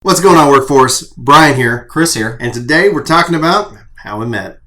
What's going on, workforce? Brian here. Chris here. And today we're talking about how we met.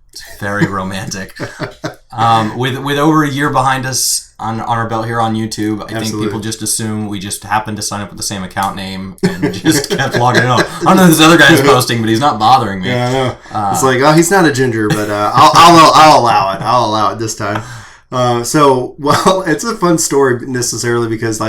It's very romantic. With over a year behind us on our belt here on YouTube, I think people just assume we just happened to sign up with the same account name and just kept logging it up. I don't know if this other guy's posting, but he's not bothering me. Yeah, I know. It's like, oh, he's not a ginger, but I'll allow it. I'll allow it this time. It's a fun story necessarily because,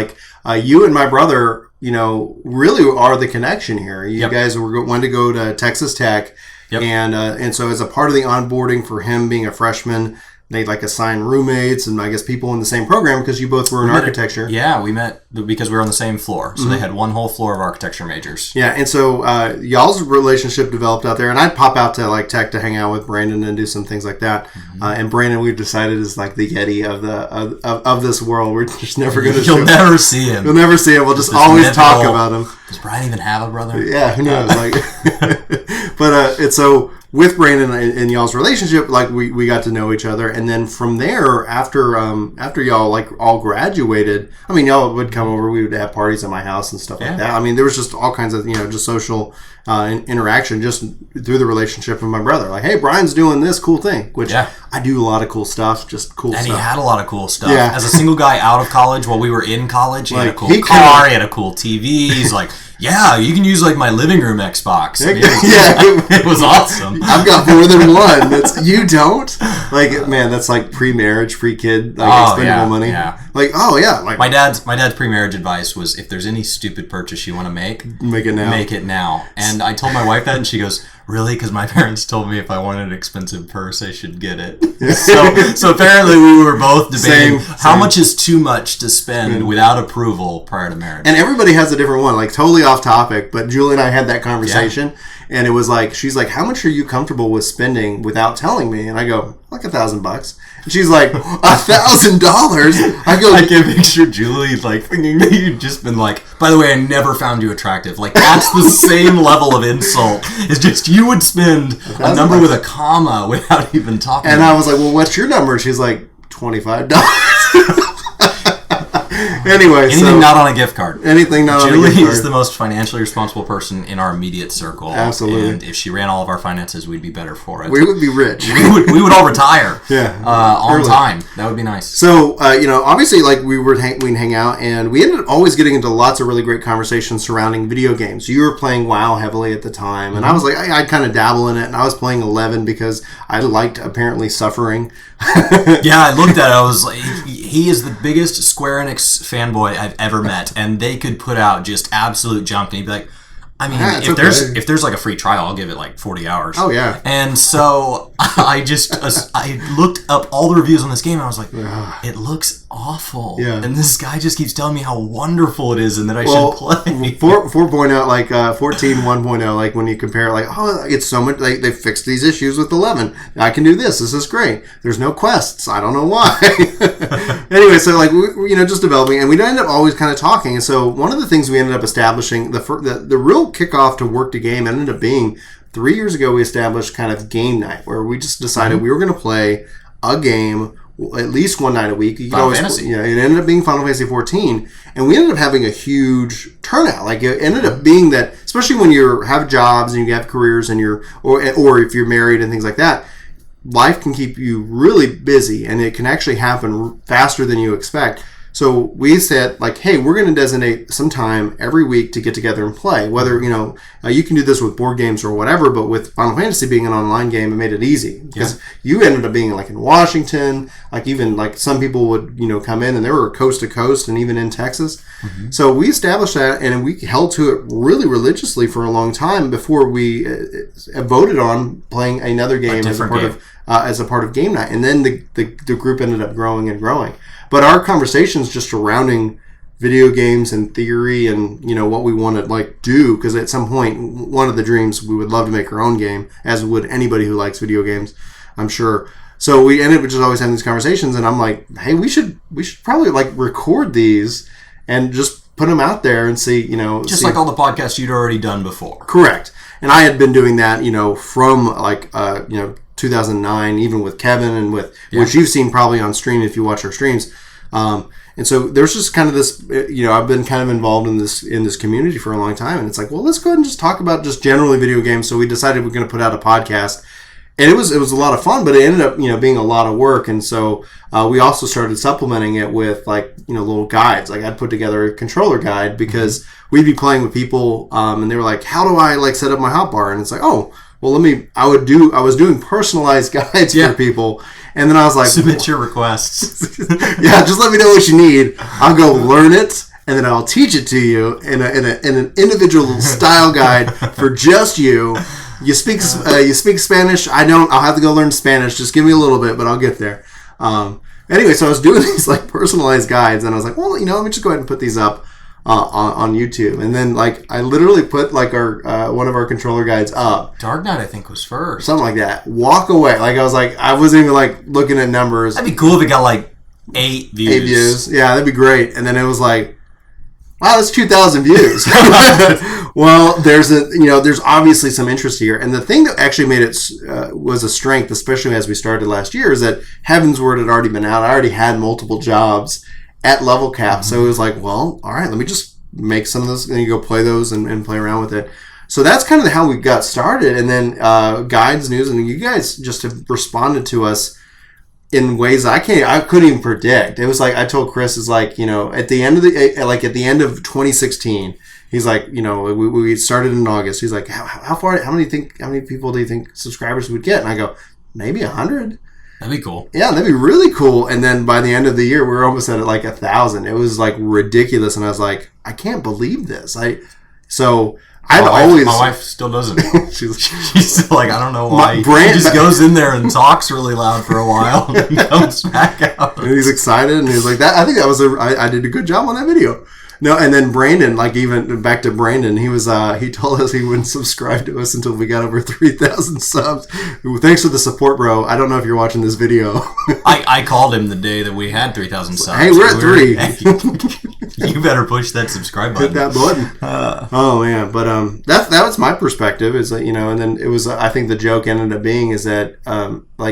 you and my brother, really are the connection here. You guys wanted to go to Texas Tech, and so as a part of the onboarding for him being a freshman, they assign roommates and I guess people in the same program because you both were in architecture. We met because we were on the same floor. So they had one whole floor of architecture majors. Yeah, and so y'all's relationship developed out there, and I'd pop out to Tech to hang out with Brandon and do some things like that. Mm-hmm. And Brandon, we've decided, is the Yeti of this world. We're just never going to. You'll never see him. You'll never see him. We'll just always talk about him. Does Brian even have a brother? Yeah, who knows? So with Brandon and y'all's relationship, we got to know each other, and then from there, after y'all all graduated, y'all would come over. We would have parties at my house and stuff like that. There was just all kinds of just social interaction just through the relationship with my brother. Hey, Brian's doing this cool thing, which I do a lot of cool stuff, just cool stuff. And he had a lot of cool stuff. Yeah. As a single guy out of college, while we were in college, he had a cool car, he had a cool TV. He's like, yeah, you can use my living room Xbox. It was awesome. I've got more than one. You don't? Man, that's pre-marriage, pre-kid, expendable money. Yeah. My dad's pre-marriage advice was, if there's any stupid purchase you want to make it now. Make it now. And I told my wife that, and she goes, really? Because my parents told me if I wanted an expensive purse, I should get it. So apparently we were both debating how much is too much to spend without approval prior to marriage. And everybody has a different one, totally off topic, but Julie and I had that conversation, and it was she's like, how much are you comfortable with spending without telling me? And I go, $1,000. And she's like, $1,000? I go, I can picture Julie thinking that you'd just been by the way, I never found you attractive. That's the same level of insult. It's just you would spend a number with a comma without even talking. And I was like, well, what's your number? She's like, $25. Anyway, anything not on a gift card. Anything not on a gift card. Julie is the most financially responsible person in our immediate circle. Absolutely. And if she ran all of our finances, we'd be better for it. We would be rich. we would all retire. On early. Time. That would be nice. So, obviously, we'd hang out, and we ended up always getting into lots of really great conversations surrounding video games. You were playing WoW heavily at the time, and I was I'd kind of dabble in it, and I was playing 11 because I liked apparently suffering. I looked at it. I was like, he is the biggest Square Enix fanboy I've ever met, and they could put out just absolute junk, and he'd be like, if there's a free trial, I'll give it 40 hours. Oh yeah. And so I looked up all the reviews on this game, and I was like, it looks awful. Yeah. And this guy just keeps telling me how wonderful it is and that I should play. 4.0, 14 1.0, when you compare it's so much, they fixed these issues with 11. I can do this. This is great. There's no quests. I don't know why. Anyway, so we just developing, and we ended up always kind of talking. And so one of the things we ended up establishing, the real kickoff to Work to Game ended up being 3 years ago. We established kind of game night where we just decided we were going to play a game at least one night a week. Final Fantasy. It ended up being Final Fantasy 14, and we ended up having a huge turnout. It ended up being that, especially when you have jobs and you have careers and or if you're married and things like that, life can keep you really busy, and it can actually happen faster than you expect. So we said, hey, we're going to designate some time every week to get together and play. Whether, you can do this with board games or whatever, but with Final Fantasy being an online game, it made it easy. Because you ended up being in Washington, even some people would, come in, and they were coast to coast and even in Texas. Mm-hmm. So we established that, and we held to it really religiously for a long time before we voted on playing another game as a part of game night. And then the group ended up growing and growing. But our conversations just surrounding video games and theory and, what we want to do, because at some point, one of the dreams, we would love to make our own game, as would anybody who likes video games, I'm sure. So we ended up just always having these conversations, and I'm like, hey, we should probably record these and just put them out there and see, Just like all the podcasts you'd already done before. Correct. And I had been doing that, from 2009, even with Kevin and which you've seen probably on stream if you watch our streams. And so there's just kind of this, I've been kind of involved in this community for a long time, and it's like, well, let's go ahead and just talk about just generally video games. So we decided we're going to put out a podcast, and it was a lot of fun, but it ended up being a lot of work. And so we also started supplementing it with little guides. Like I'd put together a controller guide because we'd be playing with people, and they were like, how do I set up my hotbar? And it's like, oh, well, I was doing personalized guides for people. And then I was like, submit your requests. Yeah, just let me know what you need. I'll go learn it, and then I'll teach it to you in an individual style guide for just you. You speak Spanish. I don't. I'll have to go learn Spanish. Just give me a little bit, but I'll get there. Anyway, so I was doing these personalized guides, and I was like, well, let me just go ahead and put these up on YouTube. And then I literally put our one of our controller guides up. Dark Knight, I think, was first. Something like that. Walk away. I wasn't even looking at numbers. That'd be cool if it got 8 views. 8 views. Yeah, that'd be great. And then it was like, wow, that's 2,000 views. Well, there's obviously some interest here. And the thing that actually made it was a strength, especially as we started last year, is that Heavensward had already been out. I already had multiple jobs at level cap. So it was like, well, all right, let me just make some of those, and you go play those and play around with it. So that's kind of how we got started. And then Guides News, and you guys just have responded to us in ways I couldn't even predict. It was like, I told Chris, is at the end of 2016, he's like, we started in August. He's like, how many people do you think subscribers would get? And I go, maybe 100. That'd be cool. Yeah, that'd be really cool. And then by the end of the year, we were almost at 1,000. It was ridiculous. And I was like, I can't believe this. My wife still doesn't. she's still like, I don't know why. He just goes in there and talks really loud for a while and comes back out. And he's excited, and he's like, I think that was I did a good job on that video. No, and then Brandon, even back to Brandon, he told us he wouldn't subscribe to us until we got over 3,000 subs. Thanks for the support, bro. I don't know if you're watching this video. I called him the day that we had 3,000 subs. Hey, we're at 3. You better push that subscribe button. Hit that button. Oh man, but that was my perspective. Is that and then it was. I think the joke ended up being is that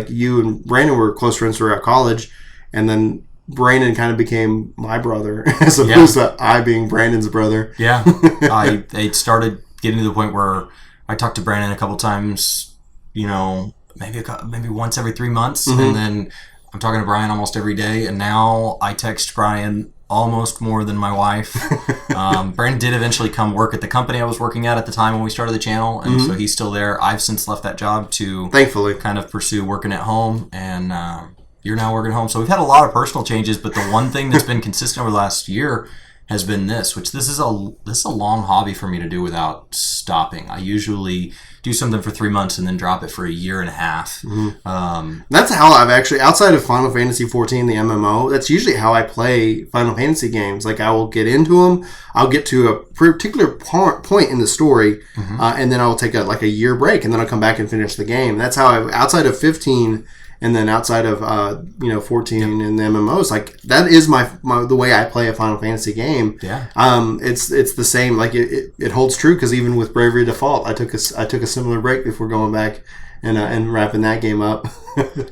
you and Brandon were close friends throughout college, and then Brandon kind of became my brother as opposed to I being Brandon's brother. Yeah, I started getting to the point where I talked to Brandon a couple times, maybe once every 3 months, and then I'm talking to Brian almost every day, and now I text Brian almost more than my wife. Brandon did eventually come work at the company I was working at the time when we started the channel, and so he's still there. I've since left that job to thankfully kind of pursue working at home, and you're now working at home. So we've had a lot of personal changes, but the one thing that's been consistent over the last year has been this is a long hobby for me to do without stopping. I usually do something for 3 months and then drop it for a year and a half. That's how I've actually, outside of Final Fantasy 14, the MMO, that's usually how I play Final Fantasy games. I will get into them, I'll get to a particular point in the story, and then I'll take a year break, and then I'll come back and finish the game. That's how outside of 15... And then outside of 14 and the MMOs, that is my the way I play a Final Fantasy game. Yeah. It's the same. It holds true because even with Bravery Default, I took a similar break before going back and wrapping that game up.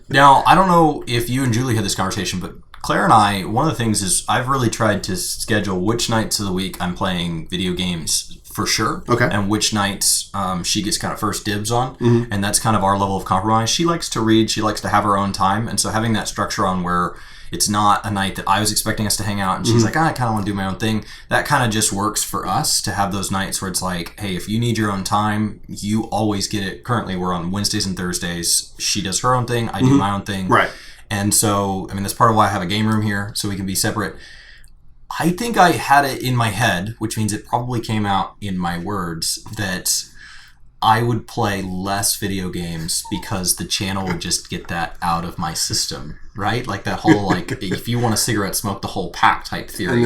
Now, I don't know if you and Julie had this conversation, but Claire and I, one of the things is I've really tried to schedule which nights of the week I'm playing video games for sure. Okay. And which nights she gets kind of first dibs on. And that's kind of our level of compromise. She likes to read. She likes to have her own time. And so having that structure on where it's not a night that I was expecting us to hang out and she's like, I kind of want to do my own thing. That kind of just works for us to have those nights where it's like, hey, if you need your own time, you always get it. Currently, we're on Wednesdays and Thursdays. She does her own thing. I do my own thing. Right. And so, that's part of why I have a game room here so we can be separate. I think I had it in my head, which means it probably came out in my words, that I would play less video games because the channel would just get that out of my system, right? That whole, if you want a cigarette, smoke the whole pack type theory.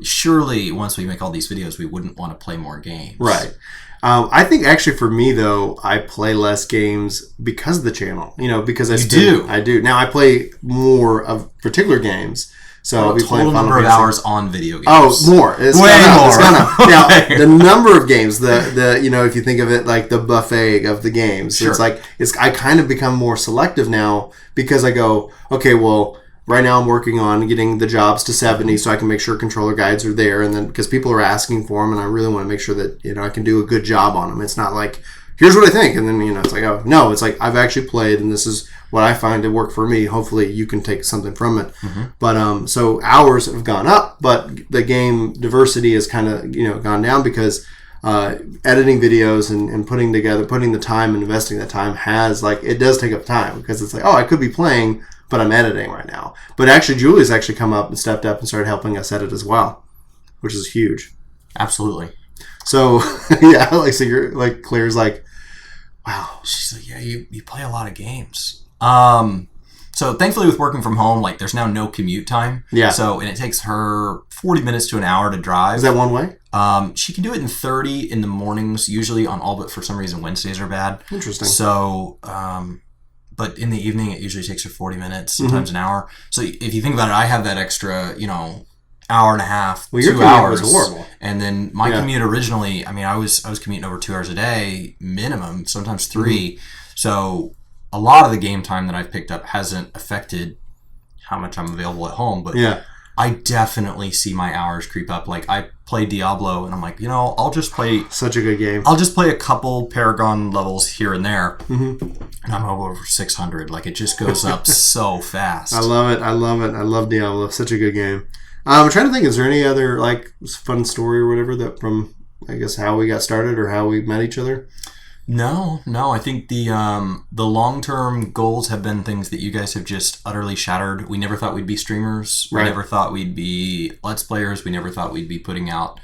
Surely once we make all these videos, we wouldn't want to play more games. Right. I think actually for me, though, I play less games because of the channel, because I do. Now I play more of particular games. So I'll be playing Final Fantasy. Number of hours on video games. Oh, more. It's way more. It's gonna. Now, the number of games, the if you think of it like the buffet of the games, sure. I kind of become more selective now because I go, okay, well, right now I'm working on getting the jobs to 70 so I can make sure controller guides are there, and then because people are asking for them, and I really want to make sure that I can do a good job on them. It's not like, here's what I think, and then it's like, oh no, it's like I've actually played, and this is what I find to work for me. Hopefully you can take something from it. But so hours have gone up, but the game diversity has kind of gone down because editing videos and putting the time and investing that time it does take up time, because it's like, oh, I could be playing, but I'm editing right now. But actually Julie's actually come up and stepped up and started helping us edit as well, which is huge. Absolutely. So yeah, so you're like, Claire's like, wow. She's like, yeah, you play a lot of games. So thankfully with working from home, like there's now no commute time. Yeah. So, and it takes her 40 minutes to an hour to drive. Is that one way? She can do it in 30 in the mornings, usually on all but for some reason Wednesdays are bad. Interesting. So, but in the evening it usually takes her 40 minutes, sometimes an hour. So if you think about it, I have that extra, hour and a half, 2 hours. Was horrible. And then my commute originally, I was commuting over 2 hours a day minimum, sometimes 3. So a lot of the game time that I've picked up hasn't affected how much I'm available at home, but I definitely see my hours creep up. Like I play Diablo and I'm like, I'll just play such a good game. I'll just play a couple Paragon levels here and there, and I'm over 600. Like it just goes up so fast. I love it. I love Diablo. Such a good game. I'm trying to think, is there any other like fun story or whatever that from, I guess, how we got started or how we met each other? No. I think the long-term goals have been things that you guys have just utterly shattered. We never thought we'd be streamers. Right. We never thought we'd be Let's Players. We never thought we'd be putting out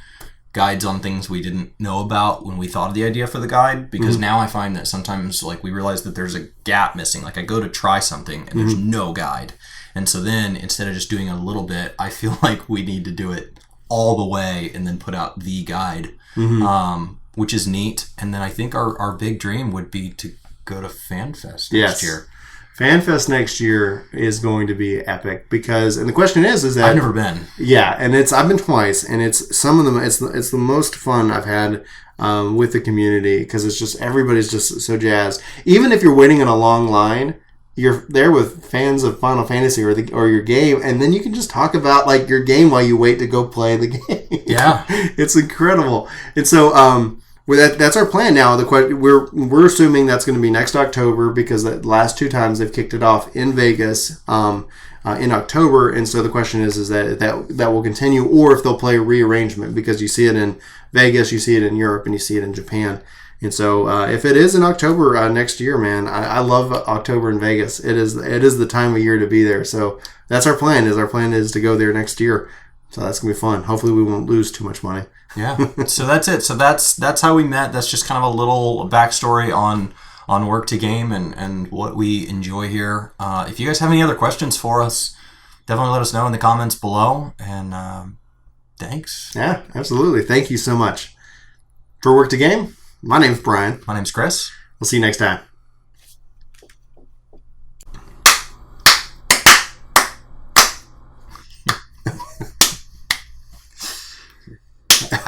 guides on things we didn't know about when we thought of the idea for the guide. Because now I find that sometimes like we realize that there's a gap missing. Like I go to try something and there's no guide. And so then instead of just doing a little bit, I feel like we need to do it all the way and then put out the guide. Which is neat. And then I think our big dream would be to go to FanFest next year. FanFest next year is going to be epic because, and the question is that I've never been. Yeah, and I've been twice, and it's the most fun I've had with the community because it's just everybody's just so jazzed. Even if you're waiting in a long line, you're there with fans of Final Fantasy or your game, and then you can just talk about like your game while you wait to go play the game. Yeah, it's incredible. And so that's our plan now. We're assuming that's going to be next October because the last 2 times they've kicked it off in Vegas in October, and so the question is that will continue, or if they'll play a rearrangement because you see it in Vegas, you see it in Europe, and you see it in Japan. And so if it is in October next year, man, I love October in Vegas. It is the time of year to be there. So that's our plan. Our plan is to go there next year. So that's gonna be fun. Hopefully we won't lose too much money. Yeah. So that's it. So that's how we met. That's just kind of a little backstory on Work to Game and what we enjoy here. If you guys have any other questions for us, definitely let us know in the comments below. And thanks. Yeah, absolutely. Thank you so much. For Work to Game, my name's Brian. My name's Chris. We'll see you next time.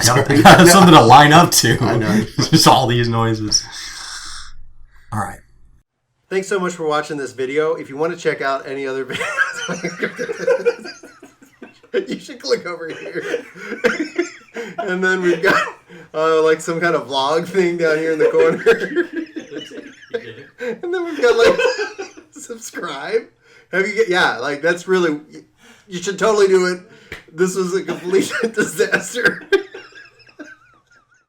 I got something to line up to. I know. Just all these noises. All right. Thanks so much for watching this video. If you want to check out any other videos, you should click over here. And then we've got like some kind of vlog thing down here in the corner. And then we've got like subscribe. That's really, you should totally do it. This was a complete disaster.